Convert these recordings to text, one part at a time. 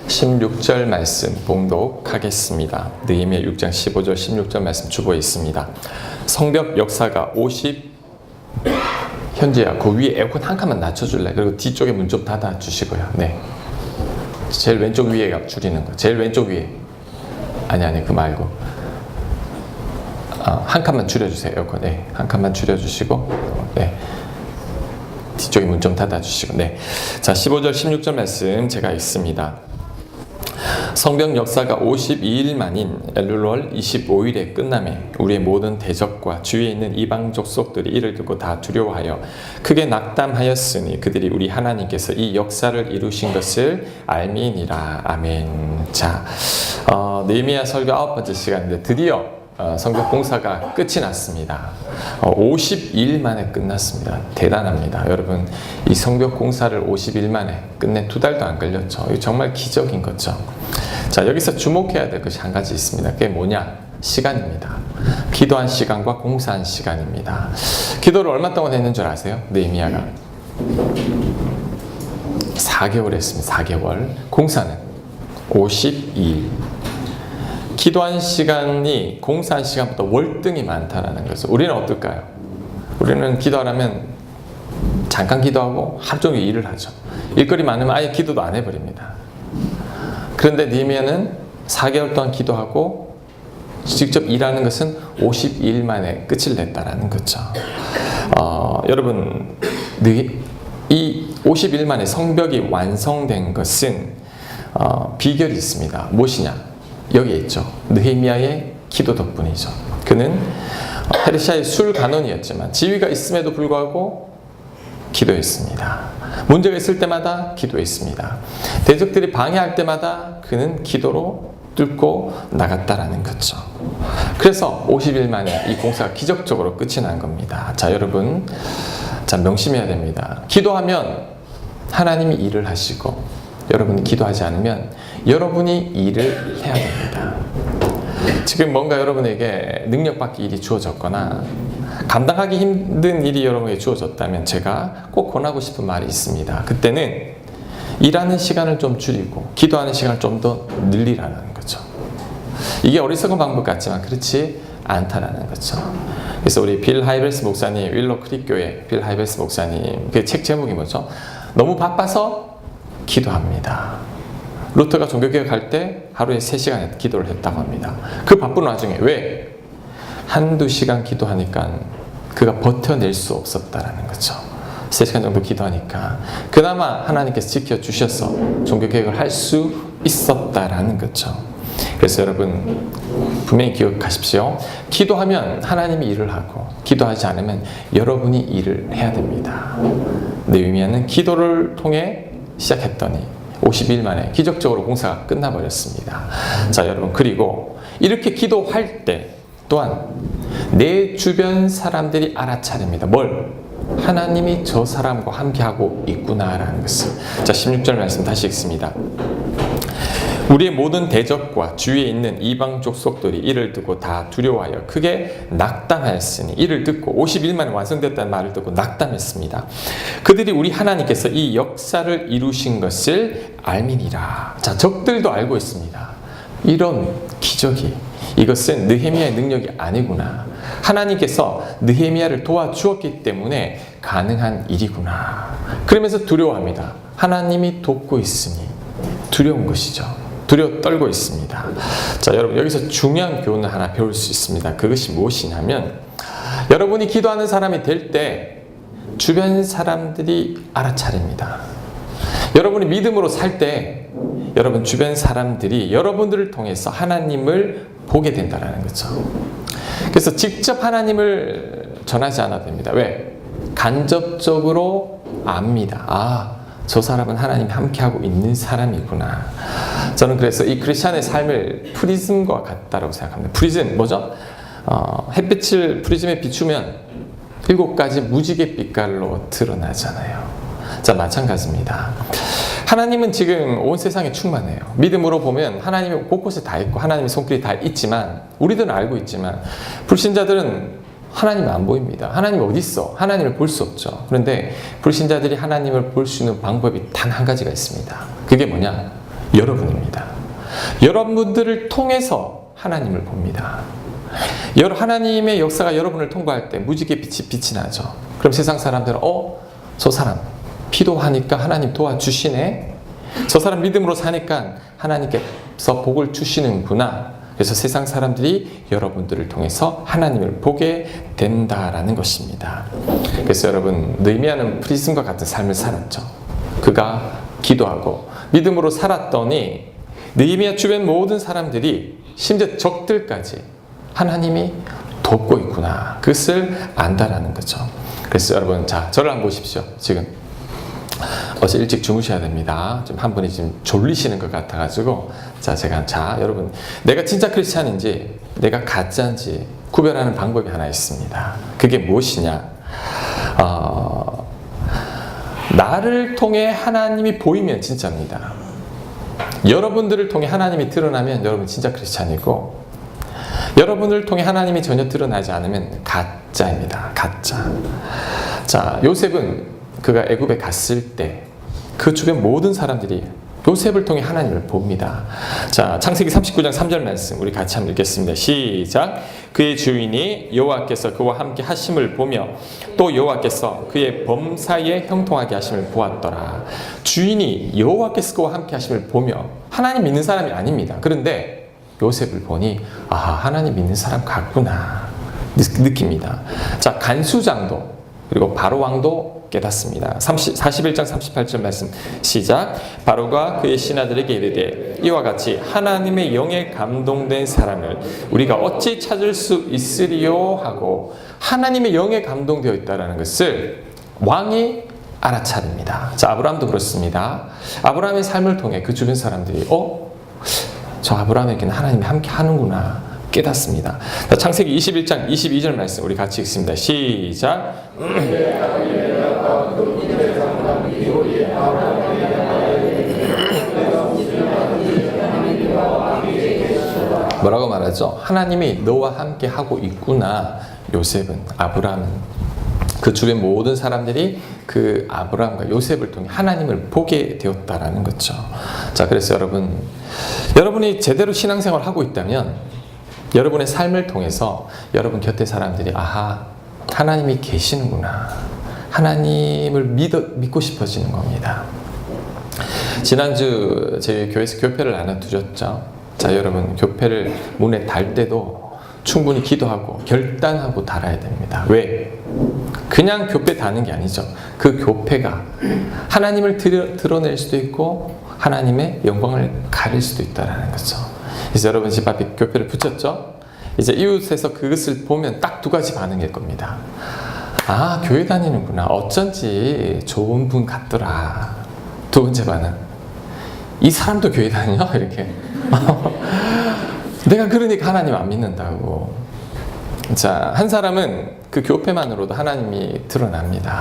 16절 말씀 봉독하겠습니다. 느헤미야 6장 15절 16절 말씀 주보에 있습니다. 성벽 역사가 50 현재야. 그 위에 에어컨 한 칸만 낮춰줄래? 그리고 뒤쪽에 문 좀 닫아주시고요. 네. 제일 왼쪽 위에가 줄이는 거. 제일 왼쪽 위에. 아니 그 말고. 한 칸만 줄여주세요. 에어컨. 네. 한 칸만 줄여주시고. 네. 뒤쪽에 문 좀 닫아주시고. 네. 자, 15절 16절 말씀 제가 읽습니다. 성벽 역사가 52일 만인 엘룰월 25일에 끝남에 우리의 모든 대적과 주위에 있는 이방 족속들이 이를 듣고 다 두려워하여 크게 낙담하였으니 그들이 우리 하나님께서 이 역사를 이루신 것을 알미니라. 아멘. 자, 느헤미야 설교 9번째 시간인데 드디어 성벽 공사가 끝이 났습니다. 50일 만에 끝났습니다. 대단합니다. 여러분, 이 성벽 공사를 50일 만에 끝내 2달도 안 걸렸죠. 이거 정말 기적인 거죠. 자, 여기서 주목해야 될 것이 한 가지 있습니다. 그게 뭐냐? 시간입니다. 기도한 시간과 공사한 시간입니다. 기도를 얼마 동안 했는 줄 아세요? 느헤미야가 4개월 했습니다. 4개월. 공사는 52일. 기도한 시간이 공사한 시간보다 월등히 많다는 것을. 우리는 어떨까요? 우리는 기도하려면 잠깐 기도하고 하루 종일 일을 하죠. 일거리 많으면 아예 기도도 안 해버립니다. 그런데 느헤미야는 4개월 동안 기도하고 직접 일하는 것은 52일 만에 끝을 냈다는 거죠. 여러분, 이 50일 만에 성벽이 완성된 것은 비결이 있습니다. 무엇이냐? 여기에 있죠. 느헤미야의 기도 덕분이죠. 그는 페르시아의 술 간원이었지만 지위가 있음에도 불구하고 기도했습니다. 문제가 있을 때마다 기도했습니다. 대적들이 방해할 때마다 그는 기도로 뚫고 나갔다라는 거죠. 그래서 50일 만에 이 공사가 기적적으로 끝이 난 겁니다. 자, 여러분, 자, 명심해야 됩니다. 기도하면 하나님이 일을 하시고 여러분이 기도하지 않으면 여러분이 일을 해야 됩니다. 지금 뭔가 여러분에게 능력받기 일이 주어졌거나 감당하기 힘든 일이 여러분에게 주어졌다면 제가 꼭 권하고 싶은 말이 있습니다. 그때는 일하는 시간을 좀 줄이고 기도하는 시간을 좀 더 늘리라는 거죠. 이게 어리석은 방법 같지만 그렇지 않다라는 거죠. 그래서 우리 빌 하이벨스 목사님, 윌로 크릭 교회 빌 하이벨스 목사님 그 책 제목이 뭐죠? 너무 바빠서 기도합니다. 루터가 종교개혁할 때 하루에 3시간 기도를 했다고 합니다. 그 바쁜 와중에 왜? 한두 시간 기도하니까 그가 버텨낼 수 없었다라는 거죠. 3시간 정도 기도하니까 그나마 하나님께서 지켜주셔서 종교개혁을 할 수 있었다라는 거죠. 그래서 여러분 분명히 기억하십시오. 기도하면 하나님이 일을 하고 기도하지 않으면 여러분이 일을 해야 됩니다. 느헤미야는 기도를 통해 시작했더니 50일 만에 기적적으로 공사가 끝나버렸습니다. 자, 여러분, 그리고 이렇게 기도할 때 또한 내 주변 사람들이 알아차립니다. 뭘? 하나님이 저 사람과 함께하고 있구나라는 것을. 자, 16절 말씀 다시 읽습니다. 우리의 모든 대적과 주위에 있는 이방 족속들이 이를 듣고 다 두려워하여 크게 낙담하였으니 이를 듣고 50일 만에 완성됐다는 말을 듣고 낙담했습니다. 그들이 우리 하나님께서 이 역사를 이루신 것을 알미니라. 자, 적들도 알고 있습니다. 이런 기적이 이것은 느헤미야의 능력이 아니구나. 하나님께서 느헤미야를 도와주었기 때문에 가능한 일이구나. 그러면서 두려워합니다. 하나님이 돕고 있으니 두려운 것이죠. 두려워 떨고 있습니다. 자, 여러분, 여기서 중요한 교훈을 하나 배울 수 있습니다. 그것이 무엇이냐면 여러분이 기도하는 사람이 될 때 주변 사람들이 알아차립니다. 여러분이 믿음으로 살 때 여러분 주변 사람들이 여러분들을 통해서 하나님을 보게 된다는 거죠. 그래서 직접 하나님을 전하지 않아도 됩니다. 왜? 간접적으로 압니다. 저 사람은 하나님이 함께하고 있는 사람이구나. 저는 그래서 이 크리스찬의 삶을 프리즘과 같다고 생각합니다. 프리즘 뭐죠? 햇빛을 프리즘에 비추면 7가지 무지개 빛깔로 드러나잖아요. 자, 마찬가지입니다. 하나님은 지금 온 세상에 충만해요. 믿음으로 보면 하나님이 곳곳에 다 있고 하나님의 손길이 다 있지만 우리들은 알고 있지만 불신자들은 하나님은 안 보입니다. 하나님이 어디 있어? 하나님을 볼 수 없죠. 그런데 불신자들이 하나님을 볼 수 있는 방법이 단 한 가지가 있습니다. 그게 뭐냐? 여러분입니다. 여러분들을 통해서 하나님을 봅니다. 하나님의 역사가 여러분을 통과할 때 무지개 빛이 나죠. 그럼 세상 사람들은 저 사람 기도하니까 하나님 도와주시네. 저 사람 믿음으로 사니까 하나님께서 복을 주시는구나. 그래서 세상 사람들이 여러분들을 통해서 하나님을 보게 된다라는 것입니다. 그래서 여러분, 느헤미야는 프리즘과 같은 삶을 살았죠. 그가 기도하고 믿음으로 살았더니 느헤미야 주변 모든 사람들이, 심지어 적들까지 하나님이 돕고 있구나, 그것을 안다라는 거죠. 그래서 여러분, 자, 저를 한번 보십시오. 지금 어제 일찍 주무셔야 됩니다. 좀 한 분이 지금 졸리시는 것 같아가지고, 자, 여러분, 내가 진짜 크리스찬인지 내가 가짜인지 구별하는 방법이 하나 있습니다. 그게 무엇이냐? 나를 통해 하나님이 보이면 진짜입니다. 여러분들을 통해 하나님이 드러나면 여러분 진짜 크리스찬이고, 여러분을 통해 하나님이 전혀 드러나지 않으면 가짜입니다. 가짜. 자, 요셉은 그가 애굽에 갔을 때 그 주변 모든 사람들이 요셉을 통해 하나님을 봅니다. 자, 창세기 39장 3절 말씀 우리 같이 한번 읽겠습니다. 시작. 그의 주인이 여호와께서 그와 함께 하심을 보며 또 여호와께서 그의 범사에 형통하게 하심을 보았더라. 주인이 여호와께서 그와 함께 하심을 보며, 하나님 믿는 사람이 아닙니다. 그런데 요셉을 보니 하나님 믿는 사람 같구나 느낍니다. 자, 간수장도 그리고 바로 왕도 깨닫습니다. 41장 38절 말씀 시작. 바로가 그의 신하들에게 이르되 이와 같이 하나님의 영에 감동된 사람을 우리가 어찌 찾을 수 있으리요 하고, 하나님의 영에 감동되어 있다는 것을 왕이 알아차립니다. 자, 아브라함도 그렇습니다. 아브라함의 삶을 통해 그 주변 사람들이 저 아브라함에게는 하나님이 함께 하는구나 깨닫습니다. 자, 창세기 21장 22절 말씀 우리 같이 읽습니다. 시작. 뭐라고 말하죠? 하나님이 너와 함께 하고 있구나. 요셉은, 아브라함은, 그 주변 모든 사람들이 그 아브라함과 요셉을 통해 하나님을 보게 되었다라는 거죠. 자, 그래서 여러분이 제대로 신앙생활을 하고 있다면 여러분의 삶을 통해서 여러분 곁에 사람들이 하나님이 계시는구나, 하나님을 믿고 싶어지는 겁니다. 지난주 저희 교회에서 교패를 나눠드렸죠. 자, 여러분, 교패를 문에 달 때도 충분히 기도하고 결단하고 달아야 됩니다. 왜? 그냥 교패 다는 게 아니죠. 그 교패가 하나님을 드러낼 수도 있고 하나님의 영광을 가릴 수도 있다는 거죠. 그래서 여러분 집 앞에 교패를 붙였죠? 이제 이웃에서 그것을 보면 딱 두 가지 반응일 겁니다. 교회 다니는구나, 어쩐지 좋은 분 같더라. 두 번째 반응, 이 사람도 교회 다녀? 이렇게. 내가 그러니까 하나님 안 믿는다고. 자, 한 사람은 그 교패만으로도 하나님이 드러납니다.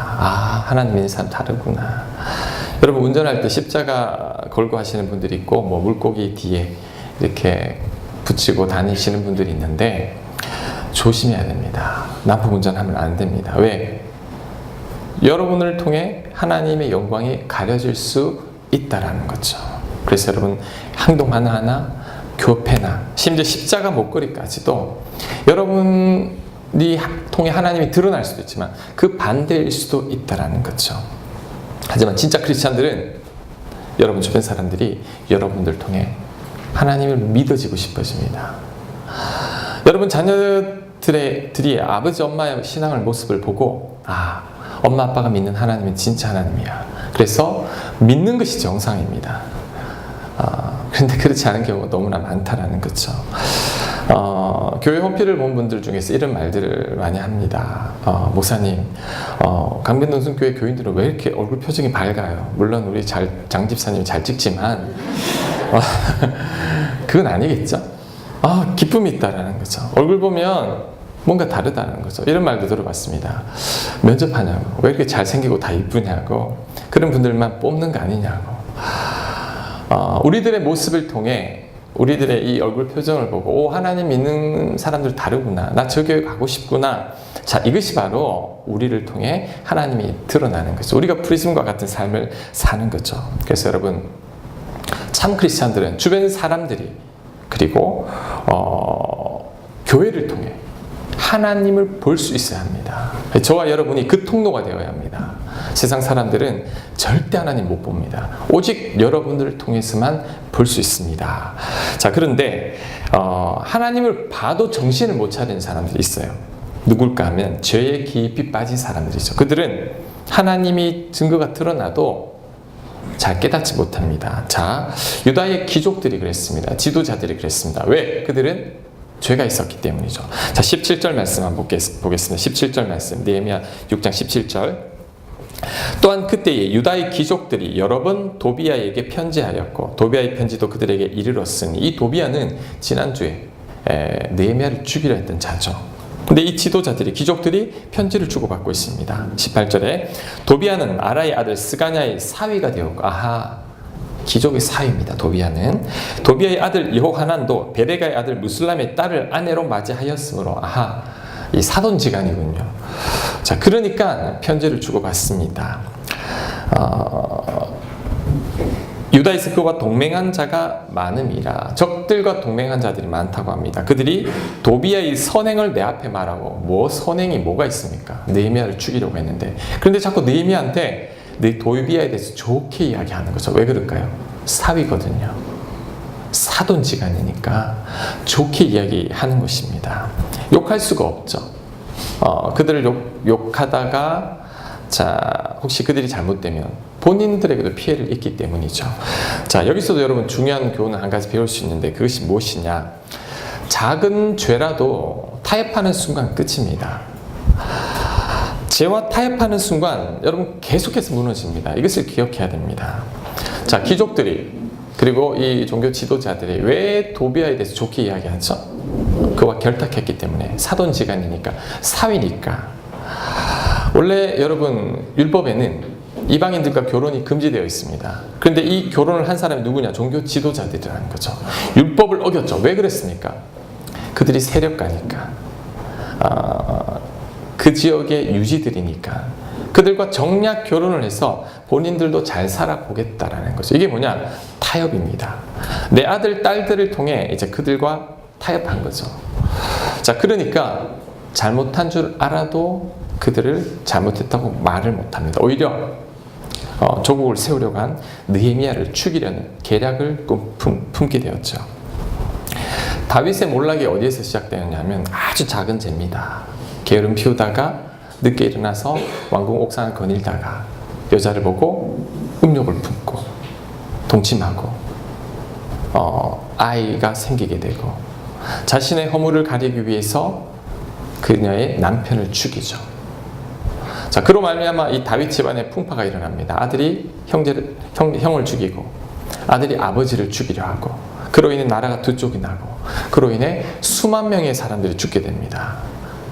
하나님 믿는 사람 다르구나. 여러분, 운전할 때 십자가 걸고 하시는 분들이 있고, 물고기 뒤에 이렇게 붙이고 다니시는 분들이 있는데 조심해야 됩니다. 난폭 운전하면 안 됩니다. 왜? 여러분을 통해 하나님의 영광이 가려질 수 있다라는 거죠. 그래서 여러분, 행동 하나하나, 교패나 심지어 십자가 목걸이까지도 여러분이 통해 하나님이 드러날 수도 있지만 그 반대일 수도 있다라는 거죠. 하지만 진짜 크리스찬들은 여러분 주변 사람들이 여러분들 통해 하나님을 믿어지고 싶어집니다. 여러분 자녀들이 아버지 엄마의 신앙의 모습을 보고 엄마 아빠가 믿는 하나님은 진짜 하나님이야. 그래서 믿는 것이 정상입니다. 그런데 그렇지 않은 경우가 너무나 많다라는 거죠. 교회 홈피를 본 분들 중에서 이런 말들을 많이 합니다. 목사님, 강변동순교회 교인들은 왜 이렇게 얼굴 표정이 밝아요? 물론 우리 장 집사님이 잘 찍지만 그건 아니겠죠? 기쁨이 있다라는 거죠. 얼굴 보면 뭔가 다르다는 거죠. 이런 말도 들어봤습니다. 면접하냐고, 왜 이렇게 잘생기고 다 이쁘냐고, 그런 분들만 뽑는 거 아니냐고. 우리들의 모습을 통해 우리들의 이 얼굴 표정을 보고 하나님 믿는 사람들 다르구나, 나 저 교회 가고 싶구나. 자, 이것이 바로 우리를 통해 하나님이 드러나는 거죠. 우리가 프리즘과 같은 삶을 사는 거죠. 그래서 여러분, 참 크리스찬들은 주변 사람들이 그리고 교회를 통해 하나님을 볼 수 있어야 합니다. 저와 여러분이 그 통로가 되어야 합니다. 세상 사람들은 절대 하나님 못 봅니다. 오직 여러분들을 통해서만 볼 수 있습니다. 자, 그런데 하나님을 봐도 정신을 못 차리는 사람들이 있어요. 누굴까 하면 죄에 깊이 빠진 사람들이죠. 그들은 하나님이 증거가 드러나도 잘 깨닫지 못합니다. 자, 유다의 귀족들이 그랬습니다. 지도자들이 그랬습니다. 왜? 그들은 죄가 있었기 때문이죠. 자, 17절 말씀 한번 보겠습니다. 17절 말씀, 느헤미야 6장 17절. 또한 그때에 유다의 귀족들이 여러 번 도비아에게 편지하였고 도비아의 편지도 그들에게 이르렀으니, 이 도비아는 지난주에 느헤미야를 죽이려 했던 자죠. 근데 이 지도자들이, 귀족들이 편지를 주고받고 있습니다. 18절에 도비아는 아라의 아들 스가냐의 사위가 되었고, 아하, 귀족의 사위입니다. 도비아는 도비아의 아들 여호하난도 베레가의 아들 무슬람의 딸을 아내로 맞이하였으므로, 아하, 이 사돈지간이군요. 자, 그러니까 편지를 주고받습니다. 유다에서 그와 동맹한 자가 많음이라. 적들과 동맹한 자들이 많다고 합니다. 그들이 도비아의 선행을 내 앞에 말하고, 뭐 선행이 뭐가 있습니까? 느헤미야를 죽이려고 했는데, 그런데 자꾸 느헤미야한테 도비아에 대해서 좋게 이야기하는 거죠. 왜 그럴까요? 사위거든요. 사돈지간이니까 좋게 이야기하는 것입니다. 욕할 수가 없죠. 그들을 욕하다가, 자, 혹시 그들이 잘못되면 본인들에게도 피해를 입기 때문이죠. 자, 여기서도 여러분 중요한 교훈을 한 가지 배울 수 있는데, 그것이 무엇이냐? 작은 죄라도 타협하는 순간 끝입니다. 죄와 타협하는 순간 여러분 계속해서 무너집니다. 이것을 기억해야 됩니다. 자, 귀족들이, 그리고 이 종교 지도자들이 왜 도비아에 대해서 좋게 이야기하죠? 그와 결탁했기 때문에. 사돈지간이니까, 사위니까. 원래 여러분 율법에는 이방인들과 결혼이 금지되어 있습니다. 그런데 이 결혼을 한 사람이 누구냐? 종교 지도자들이라는 거죠. 율법을 어겼죠. 왜 그랬습니까? 그들이 세력가니까, 그 지역의 유지들이니까, 그들과 정략 결혼을 해서 본인들도 잘 살아보겠다라는 거죠. 이게 뭐냐? 타협입니다. 내 아들, 딸들을 통해 이제 그들과 타협한 거죠. 자, 그러니까 잘못한 줄 알아도 그들을 잘못했다고 말을 못합니다. 오히려 조국을 세우려고 한 느헤미야를 죽이려는 계략을 품게 되었죠. 다윗의 몰락이 어디에서 시작되었냐면 아주 작은 죄입니다. 게으름 피우다가 늦게 일어나서 왕궁 옥상을 거닐다가 여자를 보고 음욕을 품고 동침하고 아이가 생기게 되고, 자신의 허물을 가리기 위해서 그녀의 남편을 죽이죠. 자, 그로 말미암아 이 다윗 집안에 풍파가 일어납니다. 아들이 형을 죽이고, 아들이 아버지를 죽이려 하고, 그로 인해 나라가 두 쪽이 나고, 그로 인해 수만 명의 사람들이 죽게 됩니다.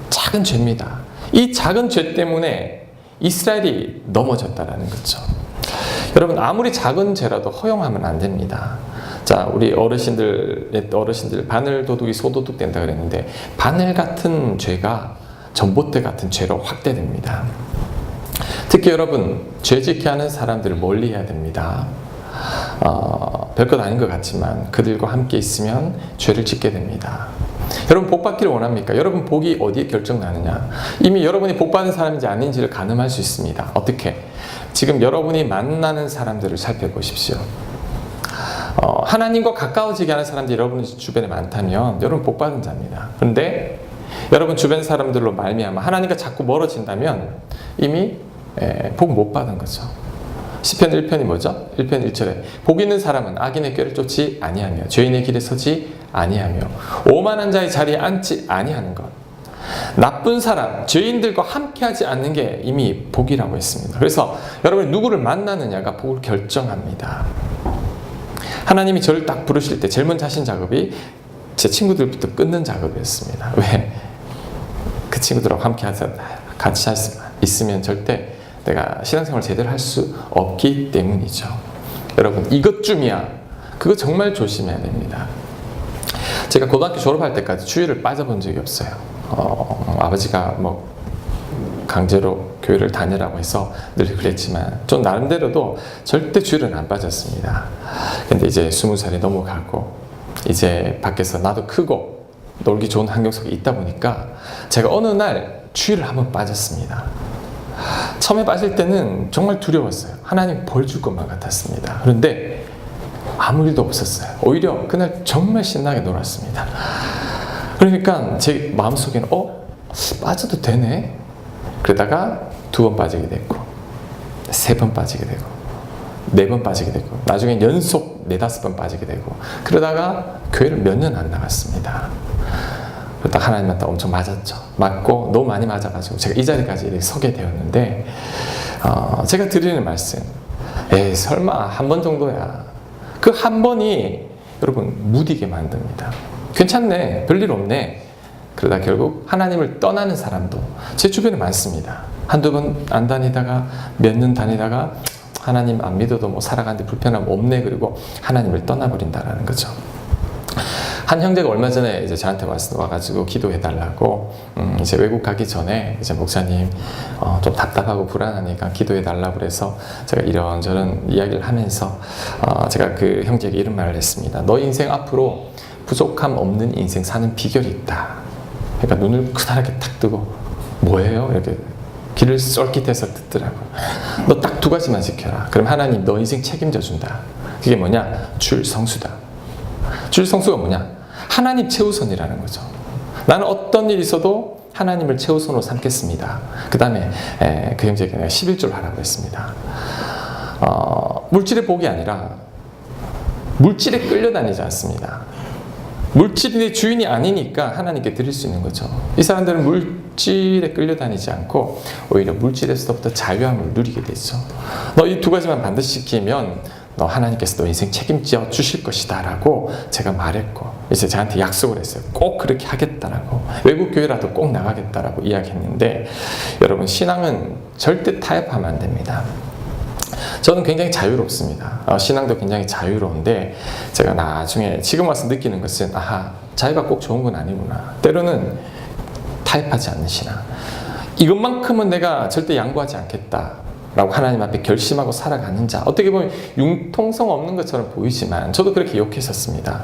작은 죄입니다. 이 작은 죄 때문에 이스라엘이 넘어졌다라는 거죠. 여러분, 아무리 작은 죄라도 허용하면 안 됩니다. 자, 우리 어르신들 바늘 도둑이 소도둑 된다 그랬는데, 바늘 같은 죄가 전봇대 같은 죄로 확대됩니다. 특히 여러분, 죄짓게 하는 사람들을 멀리해야 됩니다. 별것 아닌 것 같지만 그들과 함께 있으면 죄를 짓게 됩니다. 여러분, 복 받기를 원합니까? 여러분, 복이 어디에 결정나느냐? 이미 여러분이 복 받은 사람인지 아닌지를 가늠할 수 있습니다. 어떻게? 지금 여러분이 만나는 사람들을 살펴보십시오. 하나님과 가까워지게 하는 사람들이 여러분 주변에 많다면 여러분 복 받은 자입니다. 그런데 여러분 주변 사람들로 말미암아 하나님과 자꾸 멀어진다면 이미 복 못 받은 거죠. 시편 1편이 뭐죠? 1편 1절에 복 있는 사람은 악인의 꾀를 쫓지 아니하며 죄인의 길에 서지 아니하며 오만한 자의 자리에 앉지 아니하는 것. 나쁜 사람, 죄인들과 함께하지 않는 게 이미 복이라고 했습니다. 그래서 여러분이 누구를 만나느냐가 복을 결정합니다. 하나님이 저를 딱 부르실 때 제일 먼저 하신 작업이 제 친구들부터 끊는 작업이었습니다. 왜? 그 친구들하고 함께 같이 있으면 절대 내가 신앙생활을 제대로 할 수 없기 때문이죠. 여러분, 이것쯤이야. 그거 정말 조심해야 됩니다. 제가 고등학교 졸업할 때까지 주일을 빠져본 적이 없어요. 아버지가 강제로 교회를 다니라고 해서 늘 그랬지만 좀 나름대로도 절대 주일은 안 빠졌습니다. 근데 이제 20살이 넘어가고 이제 밖에서 나도 크고 놀기 좋은 환경 속에 있다 보니까 제가 어느 날 주일을 한번 빠졌습니다. 처음에 빠질 때는 정말 두려웠어요. 하나님 벌 줄 것만 같았습니다. 그런데 아무 일도 없었어요. 오히려 그날 정말 신나게 놀았습니다. 그러니까 제 마음속에는 빠져도 되네? 그러다가 2번 빠지게 됐고 3번 빠지게 되고 4번 빠지게 되고 나중엔 연속 4-5번 빠지게 되고 그러다가 교회를 몇 년 안 나갔습니다. 그러다가 하나님한테 엄청 맞았죠. 맞고 너무 많이 맞아가지고 제가 이 자리까지 이렇게 서게 되었는데 제가 드리는 말씀 에이 설마 한 번 정도야. 그 한 번이 여러분 무디게 만듭니다. 괜찮네, 별일 없네. 그러다 결국 하나님을 떠나는 사람도 제 주변에 많습니다. 한두 번 안 다니다가 몇 년 다니다가 하나님 안 믿어도 뭐 살아가는데 불편함 없네. 그리고 하나님을 떠나버린다라는 거죠. 한 형제가 얼마 전에 이제 저한테 와가지고 기도해달라고 이제 외국 가기 전에 이제 목사님 좀 답답하고 불안하니까 기도해달라고 그래서 제가 이런저런 이야기를 하면서 제가 그 형제에게 이런 말을 했습니다. 너 인생 앞으로 부족함 없는 인생 사는 비결이 있다. 그러니까 눈을 크다랗게 탁 뜨고 뭐예요? 이렇게 귀를 쏠깃해서 듣더라고요. 너 딱 2가지만 지켜라. 그럼 하나님 너 인생 책임져 준다. 그게 뭐냐? 줄 성수다. 줄 성수가 뭐냐? 하나님 최우선이라는 거죠. 나는 어떤 일이 있어도 하나님을 최우선으로 삼겠습니다. 그 다음에 그 형제에게 내가 11조 하라고 했습니다. 물질의 복이 아니라 물질에 끌려다니지 않습니다. 물질의 주인이 아니니까 하나님께 드릴 수 있는 거죠. 이 사람들은 물질에 끌려다니지 않고 오히려 물질에서부터 자유함을 누리게 되죠. 너 이 2가지만 반드시 지키면 너 하나님께서 너 인생 책임져 주실 것이다 라고 제가 말했고 이제 저한테 약속을 했어요. 꼭 그렇게 하겠다라고, 외국 교회라도 꼭 나가겠다라고 이야기했는데 여러분 신앙은 절대 타협하면 안 됩니다. 저는 굉장히 자유롭습니다. 신앙도 굉장히 자유로운데 제가 나중에 지금 와서 느끼는 것은 자유가 꼭 좋은 건 아니구나. 때로는 타협하지 않는 신앙, 이것만큼은 내가 절대 양보하지 않겠다 라고 하나님 앞에 결심하고 살아가는 자, 어떻게 보면 융통성 없는 것처럼 보이지만 저도 그렇게 욕했었습니다.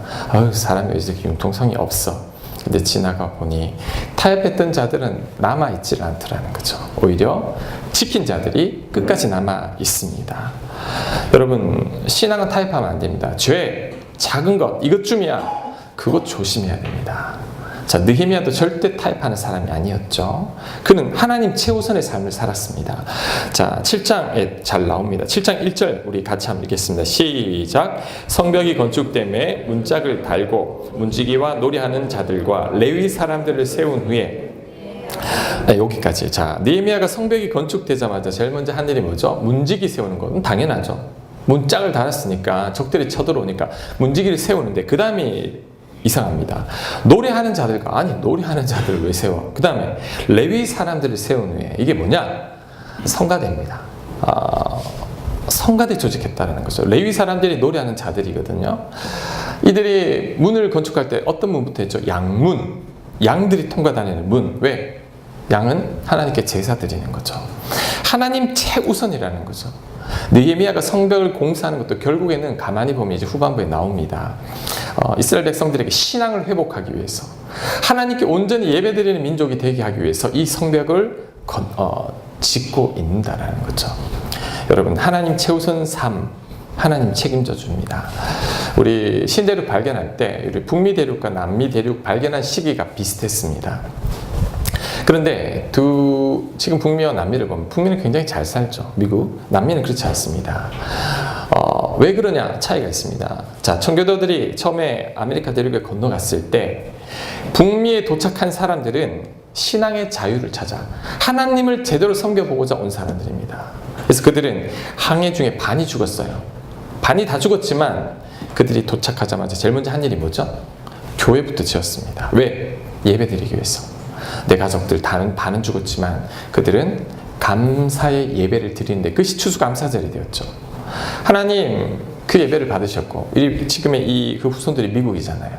사람이 왜 이렇게 융통성이 없어. 근데 지나가 보니 타협했던 자들은 남아있질 않더라는 거죠. 오히려 지킨 자들이 끝까지 남아 있습니다. 여러분 신앙은 타협하면 안 됩니다. 죄, 작은 것, 이것쯤이야. 그것 조심해야 됩니다. 자, 느헤미야도 절대 타협하는 사람이 아니었죠. 그는 하나님 최우선의 삶을 살았습니다. 자, 7장에 잘 나옵니다. 7장 1절 우리 같이 한번 읽겠습니다. 시작. 성벽이 건축됨에 문짝을 달고 문지기와 노래하는 자들과 레위 사람들을 세운 후에 여기까지. 자, 느헤미야가 성벽이 건축되자마자 제일 먼저 한 일이 뭐죠? 문지기 세우는 건 당연하죠. 문짝을 달았으니까 적들이 쳐들어오니까 문지기를 세우는데 그 다음이 이상합니다. 노래하는 자들과 노래하는 자들을 왜 세워? 그 다음에 레위 사람들을 세운 후에 이게 뭐냐? 성가대입니다. 성가대 조직했다는 거죠. 레위 사람들이 노래하는 자들이거든요. 이들이 문을 건축할 때 어떤 문부터 했죠? 양문. 양들이 통과다니는 문. 왜? 양은 하나님께 제사 드리는 거죠. 하나님 최우선이라는 거죠. 느헤미야가 성벽을 공사하는 것도 결국에는 가만히 보면 이제 후반부에 나옵니다. 이스라엘 백성들에게 신앙을 회복하기 위해서, 하나님께 온전히 예배드리는 민족이 되게 하기 위해서 이 성벽을 짓고 있는다라는 거죠. 여러분 하나님 최우선 삶, 하나님 책임져 줍니다. 우리 신대륙 발견할 때 우리 북미 대륙과 남미 대륙 발견한 시기가 비슷했습니다. 그런데 지금 북미와 남미를 보면 북미는 굉장히 잘 살죠. 미국, 남미는 그렇지 않습니다. 왜 그러냐? 차이가 있습니다. 자, 청교도들이 처음에 아메리카 대륙에 건너갔을 때 북미에 도착한 사람들은 신앙의 자유를 찾아 하나님을 제대로 섬겨보고자 온 사람들입니다. 그래서 그들은 항해 중에 반이 죽었어요. 반이 다 죽었지만 그들이 도착하자마자 제일 먼저 한 일이 뭐죠? 교회부터 지었습니다. 왜? 예배드리기 위해서. 내 가족들 반은 죽었지만 그들은 감사의 예배를 드리는데 그것이 추수감사절이 되었죠. 하나님 그 예배를 받으셨고 지금의 그 후손들이 미국이잖아요.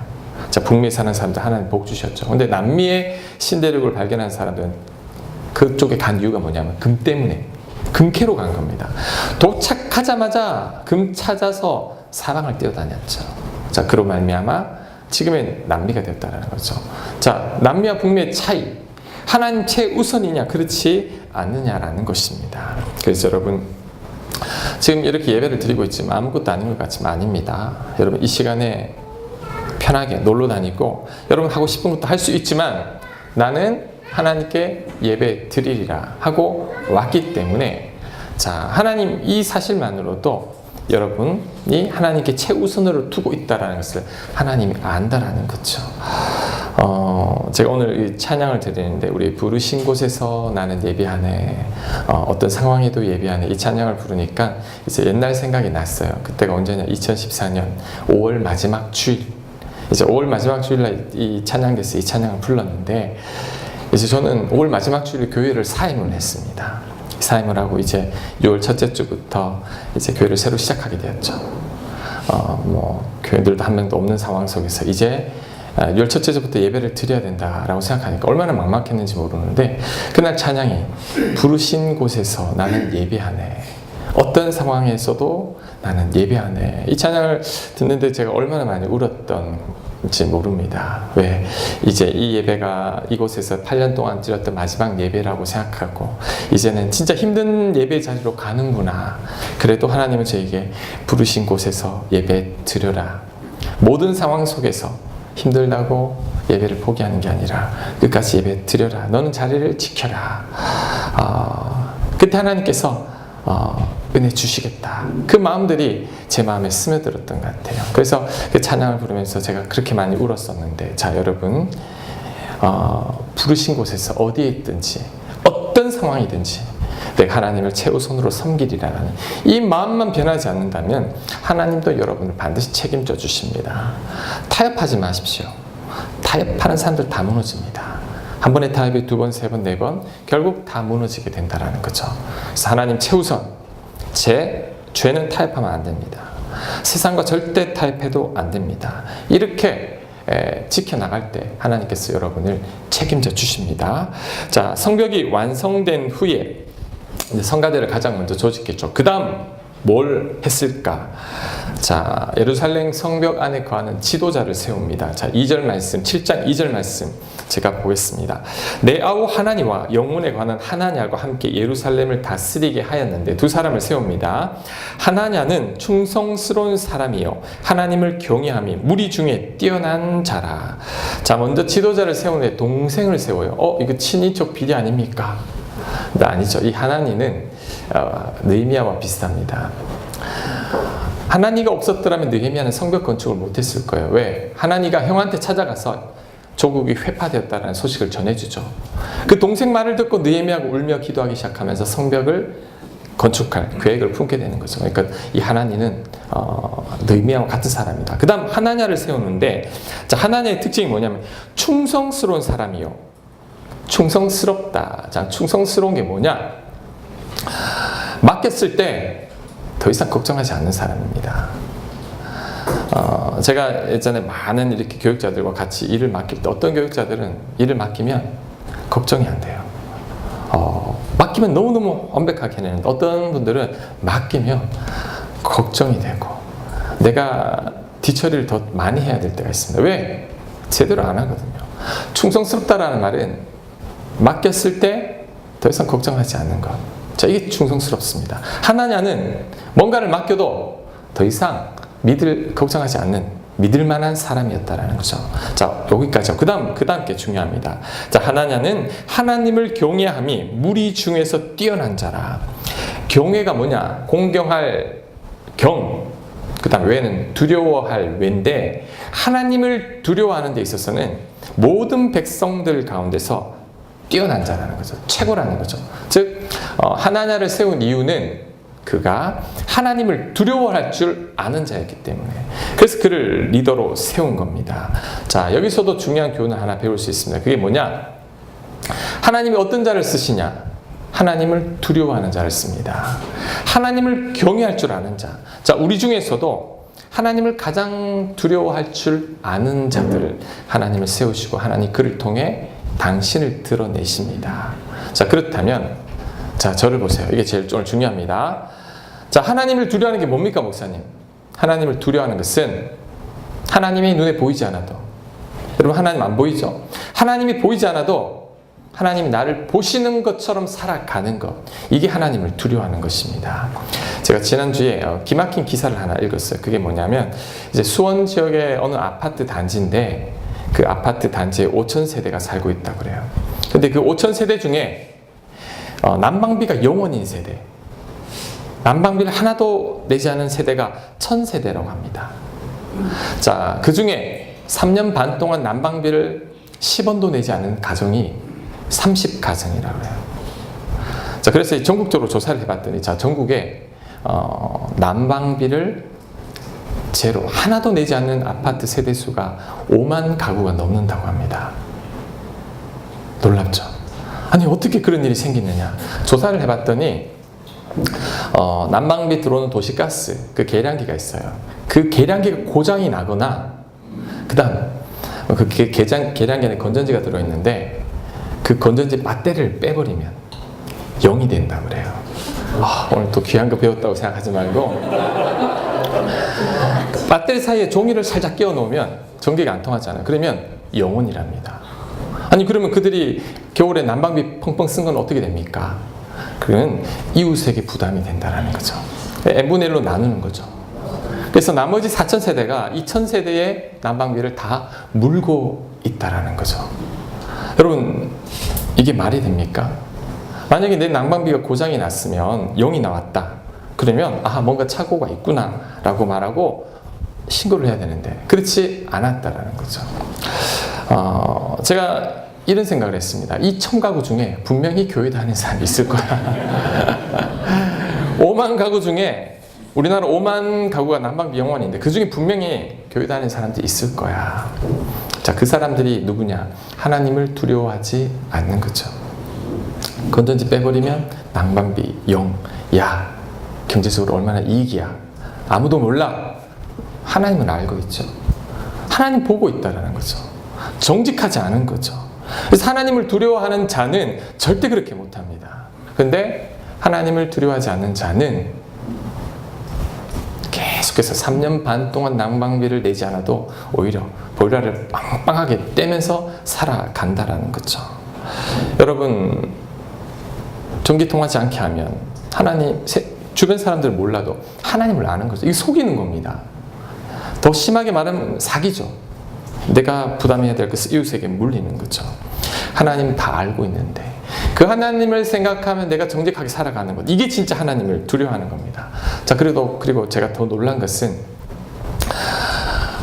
자, 북미에 사는 사람들 하나님 복 주셨죠. 근데 남미의 신대륙을 발견한 사람들은 그쪽에 간 이유가 뭐냐면 금 때문에, 금캐로 간 겁니다. 도착하자마자 금 찾아서 사방을 뛰어다녔죠. 자, 그로 말미암아 지금의 남미가 되었다는 거죠. 자, 남미와 북미의 차이, 하나님 최우선이냐 그렇지 않느냐라는 것입니다. 그래서 여러분, 지금 이렇게 예배를 드리고 있지만 아무것도 아닌 것 같지만 아닙니다. 여러분, 이 시간에 편하게 놀러 다니고 여러분 하고 싶은 것도 할 수 있지만 나는 하나님께 예배 드리리라 하고 왔기 때문에, 자, 하나님 이 사실만으로도 여러분이 하나님께 최우선으로 두고 있다는 것을 하나님이 안다라는 거죠. 제가 오늘 이 찬양을 드리는데, 우리 부르신 곳에서 나는 예배하네, 어떤 상황에도 예배하네, 이 찬양을 부르니까 이제 옛날 생각이 났어요. 그때가 언제냐, 2014년 5월 마지막 주일, 이제 5월 마지막 주일날 이 찬양에서 이 찬양을 불렀는데, 이제 저는 5월 마지막 주일 교회를 사임을 했습니다. 사임을 하고 이제 6월 첫째 주부터 이제 교회를 새로 시작하게 되었죠. 교회들도 한 명도 없는 상황 속에서 이제 6월 첫째 주부터 예배를 드려야 된다라고 생각하니까 얼마나 막막했는지 모르는데, 그날 찬양이 부르신 곳에서 나는 예배하네, 어떤 상황에서도 나는 예배하네, 이 찬양을 듣는데 제가 얼마나 많이 울었던지 모릅니다. 왜? 이제 이 예배가 이곳에서 8년 동안 드렸던 마지막 예배라고 생각하고 이제는 진짜 힘든 예배 자리로 가는구나. 그래도 하나님은 저에게 부르신 곳에서 예배 드려라, 모든 상황 속에서 힘들다고 예배를 포기하는 게 아니라 끝까지 예배 드려라, 너는 자리를 지켜라. 그때 하나님께서 은혜 주시겠다, 그 마음들이 제 마음에 스며들었던 것 같아요. 그래서 그 찬양을 부르면서 제가 그렇게 많이 울었었는데, 자, 여러분, 부르신 곳에서 어디에 있든지 어떤 상황이든지 내가 하나님을 최우선으로 섬기리라는 이 마음만 변하지 않는다면 하나님도 여러분을 반드시 책임져 주십니다. 타협하지 마십시오. 타협하는 사람들 다 무너집니다. 한 번의 타협이 두 번, 세 번, 네 번, 결국 다 무너지게 된다는 거죠. 그래서 하나님 최우선, 제 죄는 타협하면 안 됩니다. 세상과 절대 타협해도 안 됩니다. 이렇게 지켜나갈 때 하나님께서 여러분을 책임져 주십니다. 자, 성벽이 완성된 후에 성가대를 가장 먼저 조직했죠. 그 다음 뭘 했을까? 자, 예루살렘 성벽 안에 거하는 지도자를 세웁니다. 자, 2절 말씀, 7장 2절 말씀 제가 보겠습니다. 내 아우 하나니와 영문에 관한 하나냐과 함께 예루살렘을 다스리게 하였는데 두 사람을 세웁니다. 하나냐는 충성스러운 사람이요 하나님을 경외함이 무리 중에 뛰어난 자라. 자, 먼저 지도자를 세우는데 동생을 세워요. 이거 친인척 비리 아닙니까? 네, 아니죠. 이 하나니는 느헤미야와 비슷합니다. 하나니가 없었더라면 느헤미야는 성벽 건축을 못했을 거예요. 왜? 하나니가 형한테 찾아가서 조국이 회파되었다는 소식을 전해주죠. 그 동생 말을 듣고 느헤미야가 울며 기도하기 시작하면서 성벽을 건축할 계획을 품게 되는 거죠. 그러니까 이 하나니는 느헤미야와 같은 사람이다. 그 다음 하나냐를 세우는데, 자, 하나냐의 특징이 뭐냐면 충성스러운 사람이요. 충성스럽다. 자, 충성스러운 게 뭐냐? 맡겼을 때 더 이상 걱정하지 않는 사람입니다. 제가 예전에 많은 이렇게 교육자들과 같이 일을 맡길 때 어떤 교육자들은 일을 맡기면 걱정이 안 돼요. 맡기면 너무너무 완벽하게 해내는데 어떤 분들은 맡기면 걱정이 되고 내가 뒤처리를 더 많이 해야 될 때가 있습니다. 왜? 제대로 안 하거든요. 충성스럽다라는 말은 맡겼을 때 더 이상 걱정하지 않는 것. 자, 이게 충성스럽습니다. 하나냐는 뭔가를 맡겨도 더 이상 걱정하지 않는 믿을 만한 사람이었다라는 거죠. 자, 여기까지요. 그 다음 게 중요합니다. 자, 하나냐는 하나님을 경외함이 무리 중에서 뛰어난 자라. 경외가 뭐냐? 공경할 경, 그 다음 외는 두려워할 외인데, 하나님을 두려워하는 데 있어서는 모든 백성들 가운데서 뛰어난 자라는 거죠. 최고라는 거죠. 즉, 하나냐를 세운 이유는 그가 하나님을 두려워할 줄 아는 자였기 때문에, 그래서 그를 리더로 세운 겁니다. 자, 여기서도 중요한 교훈을 하나 배울 수 있습니다. 그게 뭐냐? 하나님이 어떤 자를 쓰시냐? 하나님을 두려워하는 자를 씁니다. 하나님을 경외할 줄 아는 자. 자, 우리 중에서도 하나님을 가장 두려워할 줄 아는 자들을 하나님을 세우시고 하나님 그를 통해 당신을 드러내십니다. 자, 그렇다면 자, 저를 보세요. 이게 제일 오늘 중요합니다. 자, 하나님을 두려워하는 게 뭡니까, 목사님? 하나님을 두려워하는 것은 하나님이 눈에 보이지 않아도, 여러분 하나님 안 보이죠? 하나님이 보이지 않아도 하나님이 나를 보시는 것처럼 살아가는 것, 이게 하나님을 두려워하는 것입니다. 제가 지난주에 기막힌 기사를 하나 읽었어요. 그게 뭐냐면 이제 수원 지역의 어느 아파트 단지인데 그 아파트 단지에 5,000세대가 살고 있다고 그래요. 근데 그 5,000세대 중에 난방비가 0원인 세대, 난방비를 하나도 내지 않은 세대가 1,000세대라고 합니다. 자, 그 중에 3년 반 동안 난방비를 10원도 내지 않은 가정이 30가정이라고 해요. 자, 그래서 전국적으로 조사를 해봤더니, 자, 전국에 난방비를 제로, 하나도 내지 않는 아파트 세대수가 5만 가구가 넘는다고 합니다. 놀랍죠? 아니, 어떻게 그런 일이 생기느냐? 조사를 해봤더니, 난방비 들어오는 도시가스, 그 계량기가 있어요. 그 계량기가 고장이 나거나, 그 다음, 그 계량기 안에 건전지가 들어있는데, 그 건전지 배터리를 빼버리면 0이 된다고 그래요. 오늘 또 귀한 거 배웠다고 생각하지 말고, 배터리 사이에 종이를 살짝 끼워 놓으면 전기가 안 통하잖아요. 그러면 영원이랍니다. 아니, 그러면 그들이 겨울에 난방비 펑펑 쓴 건 어떻게 됩니까? 그건 이웃에게 부담이 된다는 거죠. n분의 1로 나누는 거죠. 그래서 나머지 4,000세대가 2,000세대의 난방비를 다 물고 있다는 거죠. 여러분, 이게 말이 됩니까? 만약에 내 난방비가 고장이 났으면 0이 나왔다. 그러면 뭔가 착오가 있구나 라고 말하고 신고를 해야 되는데 그렇지 않았다라는 거죠. 제가 이런 생각을 했습니다. 이 1,000가구 중에 분명히 교회 다니는 사람이 있을 거야. 5만 가구 중에, 우리나라 5만 가구가 난방비 0원인데 그 중에 분명히 교회 다니는 사람들이 있을 거야. 자, 그 사람들이 누구냐? 하나님을 두려워하지 않는 거죠. 건전지 빼버리면 난방비 0. 야, 경제적으로 얼마나 이익이야. 아무도 몰라. 하나님은 알고 있죠. 하나님 보고 있다라는 거죠. 정직하지 않은 거죠. 그래서 하나님을 두려워하는 자는 절대 그렇게 못합니다. 근데 하나님을 두려워하지 않는 자는 계속해서 3년 반 동안 난방비를 내지 않아도 오히려 보일러를 빵빵하게 떼면서 살아간다라는 거죠. 여러분, 전기 통하지 않게 하면 하나님, 주변 사람들 몰라도 하나님을 아는 거죠. 이게 속이는 겁니다. 더 심하게 말하면 사기죠. 내가 부담해야 될 것을 이웃에게 물리는 거죠. 하나님 다 알고 있는데 그 하나님을 생각하면 내가 정직하게 살아가는 것, 이게 진짜 하나님을 두려워하는 겁니다. 자, 그리고 제가 더 놀란 것은,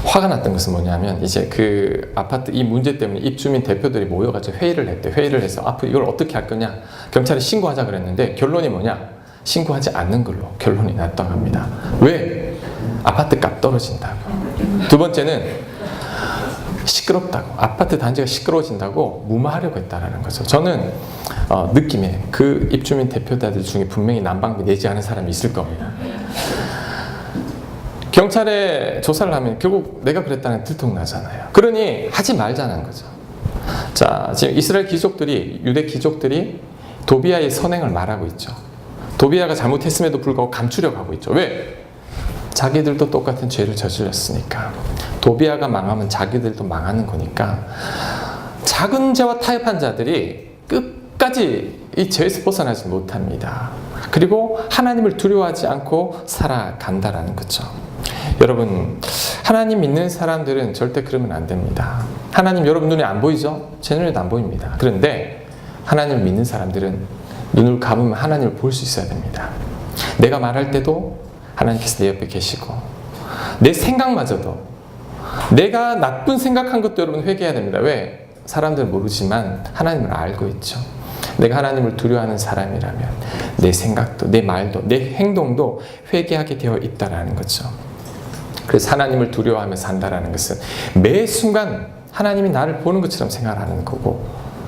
화가 났던 것은 뭐냐면, 이제 그 아파트 이 문제 때문에 입주민 대표들이 모여가지고 회의를 했대. 회의를 해서 앞으로 이걸 어떻게 할 거냐, 경찰에 신고하자 그랬는데 결론이 뭐냐? 신고하지 않는 걸로 결론이 났다고 합니다. 왜? 아파트 값 떨어진다고. 두 번째는 시끄럽다고, 아파트 단지가 시끄러워진다고 무마하려고 했다라는 거죠. 저는 느낌에 그 입주민 대표자들 중에 분명히 난방비 내지 않은 사람이 있을 겁니다. 경찰에 조사를 하면 결국 내가 그랬다는 들통나잖아요. 그러니 하지 말자는 거죠. 자, 지금 이스라엘 귀족들이, 유대 귀족들이 도비아의 선행을 말하고 있죠. 도비아가 잘못했음에도 불구하고 감추려고 하고 있죠. 왜? 자기들도 똑같은 죄를 저질렀으니까. 도비아가 망하면 자기들도 망하는 거니까 작은 죄와 타협한 자들이 끝까지 이 죄에서 벗어나지 못합니다. 그리고 하나님을 두려워하지 않고 살아간다라는 거죠. 여러분, 하나님 믿는 사람들은 절대 그러면 안 됩니다. 하나님 여러분 눈에 안 보이죠? 제 눈에도 안 보입니다. 그런데 하나님을 믿는 사람들은 눈을 감으면 하나님을 볼 수 있어야 됩니다. 내가 말할 때도 하나님께서 내 옆에 계시고, 내 생각마저도, 내가 나쁜 생각한 것도 여러분 회개해야 됩니다. 왜? 사람들은 모르지만 하나님을 알고 있죠. 내가 하나님을 두려워하는 사람이라면 내 생각도, 내 말도, 내 행동도 회개하게 되어 있다는 거죠. 그래서 하나님을 두려워하며 산다라는 것은 매 순간 하나님이 나를 보는 것처럼 생각하는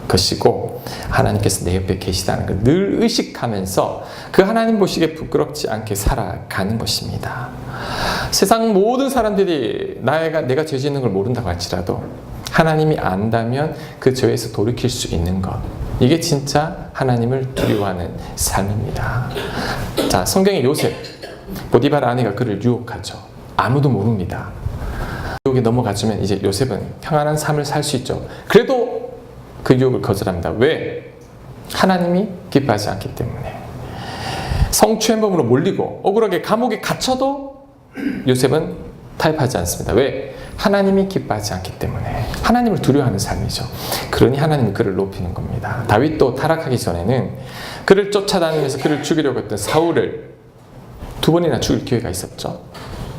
것이고, 하나님께서 내 옆에 계시다는 걸 늘 의식하면서 그 하나님 보시기에 부끄럽지 않게 살아가는 것입니다. 세상 모든 사람들이 내가 죄 짓는 걸 모른다고 할지라도 하나님이 안다면 그 죄에서 돌이킬 수 있는 것. 이게 진짜 하나님을 두려워하는 삶입니다. 자, 성경의 요셉. 보디발 아내가 그를 유혹하죠. 아무도 모릅니다. 유혹에 넘어가주면 이제 요셉은 평안한 삶을 살 수 있죠. 그래도 그 유혹을 거절합니다. 왜? 하나님이 기뻐하지 않기 때문에. 성추행범으로 몰리고 억울하게 감옥에 갇혀도 요셉은 타협하지 않습니다. 왜? 하나님이 기뻐하지 않기 때문에. 하나님을 두려워하는 삶이죠. 그러니 하나님이 그를 높이는 겁니다. 다윗도 타락하기 전에는 그를 쫓아다니면서 그를 죽이려고 했던 사울을 2번이나 죽일 기회가 있었죠.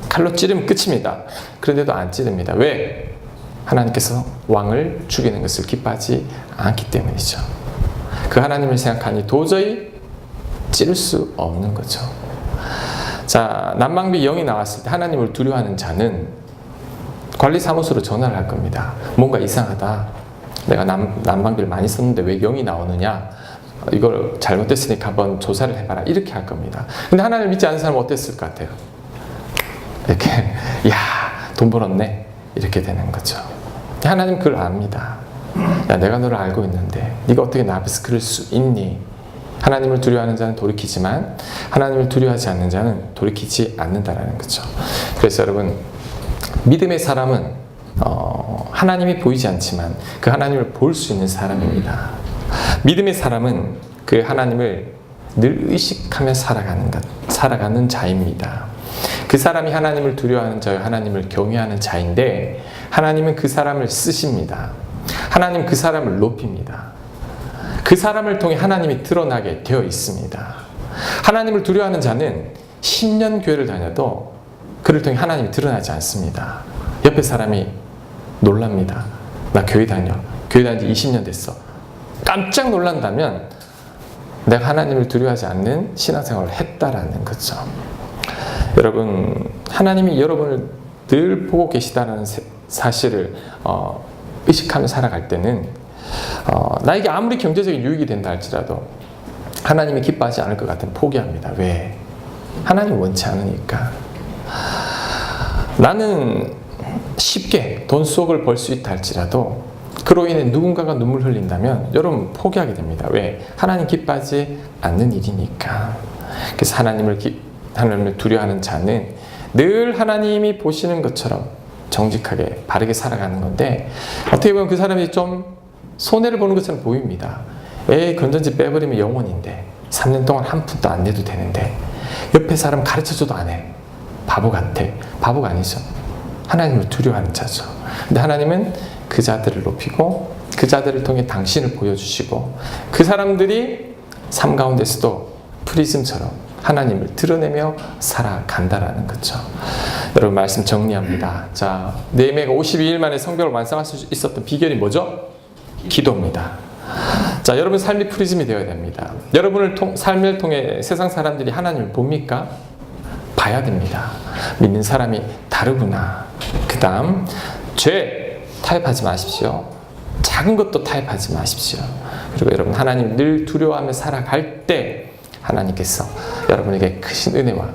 칼로 찌르면 끝입니다. 그런데도 안 찌릅니다. 왜? 하나님께서 왕을 죽이는 것을 기뻐하지 않기 때문이죠. 그 하나님을 생각하니 도저히 찌를 수 없는 거죠. 자, 난방비 0이 나왔을 때 하나님을 두려워하는 자는 관리사무소로 전화를 할 겁니다. 뭔가 이상하다. 내가 난방비를 많이 썼는데 왜 0이 나오느냐? 이걸 잘못됐으니까 한번 조사를 해봐라. 이렇게 할 겁니다. 근데 하나님을 믿지 않는 사람은 어땠을 것 같아요? 이렇게, 야, 돈 벌었네. 이렇게 되는 거죠. 하나님 그걸 압니다. 야, 내가 너를 알고 있는데 네가 어떻게 나 앞에서 그럴 수 있니? 하나님을 두려워하는 자는 돌이키지만 하나님을 두려워하지 않는 자는 돌이키지 않는다라는 거죠. 그래서 여러분, 믿음의 사람은 하나님이 보이지 않지만 그 하나님을 볼 수 있는 사람입니다. 믿음의 사람은 그 하나님을 늘 의식하며 살아가는 자입니다. 그 사람이 하나님을 두려워하는 자요, 하나님을 경외하는 자인데 하나님은 그 사람을 쓰십니다. 하나님 그 사람을 높입니다. 그 사람을 통해 하나님이 드러나게 되어 있습니다. 하나님을 두려워하는 자는 10년 교회를 다녀도 그를 통해 하나님이 드러나지 않습니다. 옆에 사람이 놀랍니다. 나 교회 다녀. 교회 다닌 지 20년 됐어. 깜짝 놀란다면 내가 하나님을 두려워하지 않는 신앙생활을 했다라는 거죠. 여러분, 하나님이 여러분을 늘 보고 계시다는 사실을 의식하며 살아갈 때는 나에게 아무리 경제적인 유익이 된다 할지라도 하나님이 기뻐하지 않을 것 같으면 포기합니다. 왜? 하나님 원치 않으니까. 나는 쉽게 돈 수억을 벌 수 있다 할지라도 그로 인해 누군가가 눈물 흘린다면 여러분 포기하게 됩니다. 왜? 하나님 기뻐하지 않는 일이니까. 그래서 하나님을 두려워하는 자는 늘 하나님이 보시는 것처럼 정직하게 바르게 살아가는 건데 어떻게 보면 그 사람이 좀 손해를 보는 것처럼 보입니다. 건전지 빼버리면 영원인데 3년 동안 한 푼도 안 내도 되는데 옆에 사람 가르쳐줘도 안 해. 바보 같아. 바보가 아니죠. 하나님을 두려워하는 자죠. 근데 하나님은 그 자들을 높이고 그 자들을 통해 당신을 보여주시고 그 사람들이 삶 가운데서도 프리즘처럼 하나님을 드러내며 살아간다라는 거죠. 여러분, 말씀 정리합니다. 자, 느헤미야가 52일 만에 성벽을 완성할 수 있었던 비결이 뭐죠? 기도입니다. 자, 여러분 삶이 프리즘이 되어야 됩니다. 여러분을 삶을 통해 세상 사람들이 하나님을 봅니까? 봐야 됩니다. 믿는 사람이 다르구나. 그 다음, 죄 타협하지 마십시오. 작은 것도 타협하지 마십시오. 그리고 여러분, 하나님 늘 두려워하며 살아갈 때 하나님께서 여러분에게 크신 은혜와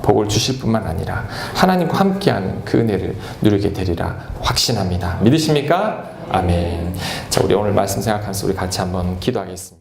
복을 주실 뿐만 아니라 하나님과 함께하는 그 은혜를 누리게 되리라 확신합니다. 믿으십니까? 아멘. 자, 우리 오늘 말씀 생각하면서 우리 같이 한번 기도하겠습니다.